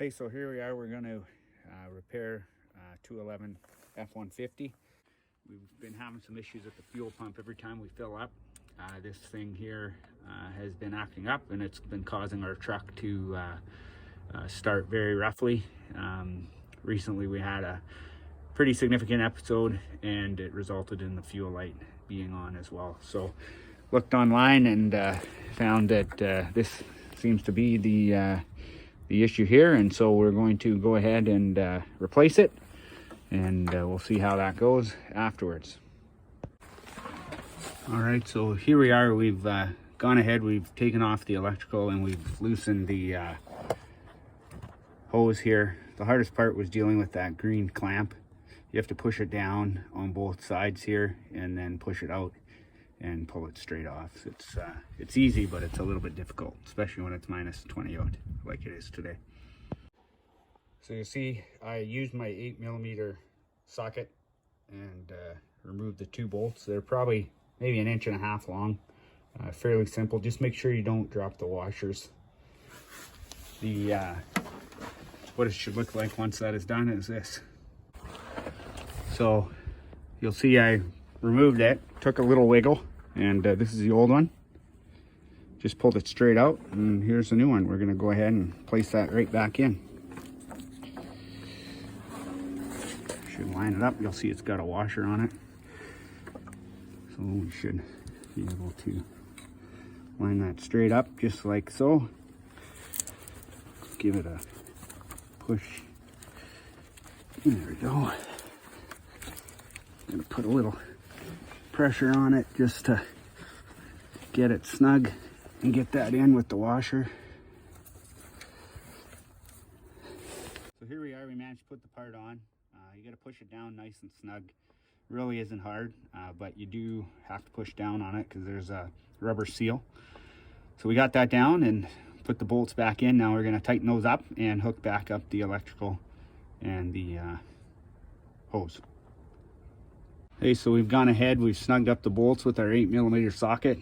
Hey, so here we are. We're going to repair 211 F150. We've been having some issues with the fuel pump every time we fill up. This thing here has been acting up, and it's been causing our truck to start very roughly. Recently we had a pretty significant episode, and it resulted in the fuel light being on as well. So looked online and found that this seems to be the issue here, and so we're going to go ahead and replace it, and we'll see how that goes afterwards. All right, so here we are. We've gone ahead, we've taken off the electrical, and we've loosened the hose here. The hardest part was dealing with that green clamp. You have to push it down on both sides here and then push it out and pull it straight off. It's easy, but it's a little bit difficult, especially when it's minus 20 out like it is today. So you see, I used my 8mm socket and removed the 2 bolts. They're probably maybe 1.5 inches long. Fairly simple. Just make sure you don't drop the washers. What it should look like once that is done is this. So you'll see I removed it, took a little wiggle, and this is the old one. Just pulled it straight out, and here's the new one. We're gonna go ahead and place that right back in. Should line it up. You'll see it's got a washer on it. So we should be able to line that straight up just like so. Give it a push. There we go. Gonna put a little pressure on it just to get it snug and get that in with the washer. So here we are. We managed to put the part on. You got to push it down nice and snug. Really isn't hard, but you do have to push down on it because there's a rubber seal. So we got that down and put the bolts back in. Now we're going to tighten those up and hook back up the electrical and the hose. Hey, so we've gone ahead, we've snugged up the bolts with our 8mm socket.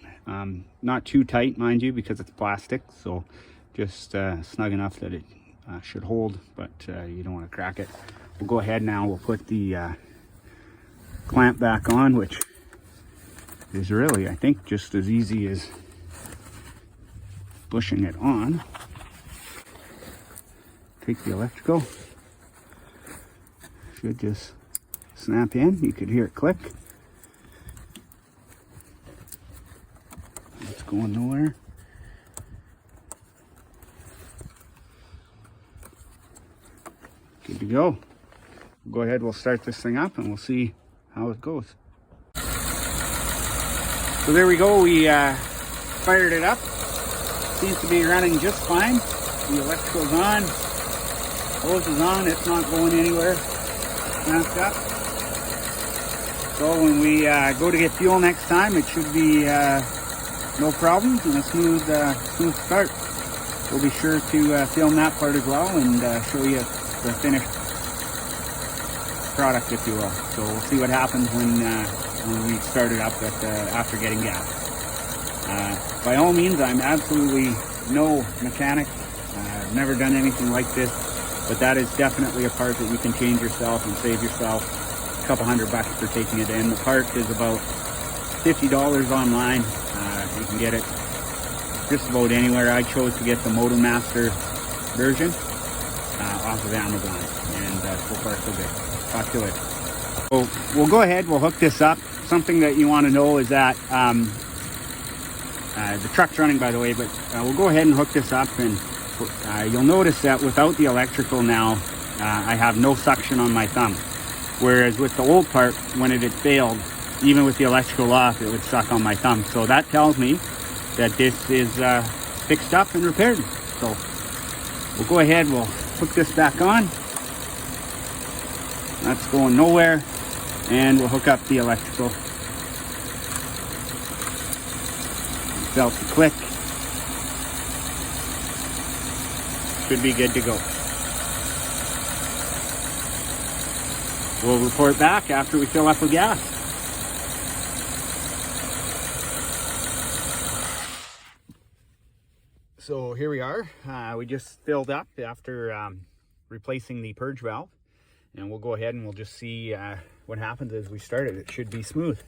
Not too tight, mind you, because it's plastic, so just snug enough that it should hold, but you don't want to crack it. We'll go ahead now, we'll put the clamp back on, which is really, I think, just as easy as pushing it on. Take the electrical. Should just snap in. You could hear it click. It's going nowhere. Good to go. We'll go ahead, we'll start this thing up and we'll see how it goes. So there we go, we fired it up. Seems to be running just fine. The electrical's on, hose is on, it's not going anywhere. Snapped up. So when we go to get fuel next time, it should be no problems and a smooth start. We'll be sure to film that part as well and show you the finished product, if you will. So we'll see what happens when we start it up after getting gas. By all means, I'm absolutely no mechanic. I've never done anything like this, but that is definitely a part that you can change yourself and save yourself a couple $100 for taking it in. The part is about $50 online. You can get it just about anywhere. I chose to get the Motomaster version off of Amazon, and so far so good. Talk to you later. So we'll go ahead, we'll hook this up. Something that you want to know is that the truck's running, by the way, but we'll go ahead and hook this up, and you'll notice that without the electrical now, I have no suction on my thumb. Whereas with the old part, when it had failed, even with the electrical off, it would suck on my thumb. So that tells me that this is fixed up and repaired. So we'll go ahead, we'll hook this back on. That's going nowhere, and we'll hook up the electrical. Felt the click. Should be good to go. We'll report back after we fill up with gas. So here we are. We just filled up after replacing the purge valve, and we'll go ahead and we'll just see what happens as we start it. It should be smooth.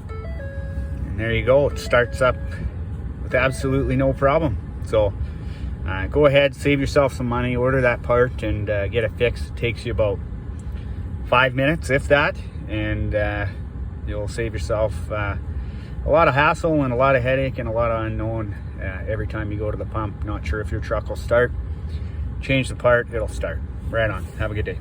And there you go. It starts up with absolutely no problem. So go ahead, save yourself some money, order that part, and get it fixed. It takes you about 5 minutes, if that, and you'll save yourself a lot of hassle and a lot of headache and a lot of unknown every time you go to the pump. Not sure if your truck will start. Change the part, it'll start. Right on. Have a good day.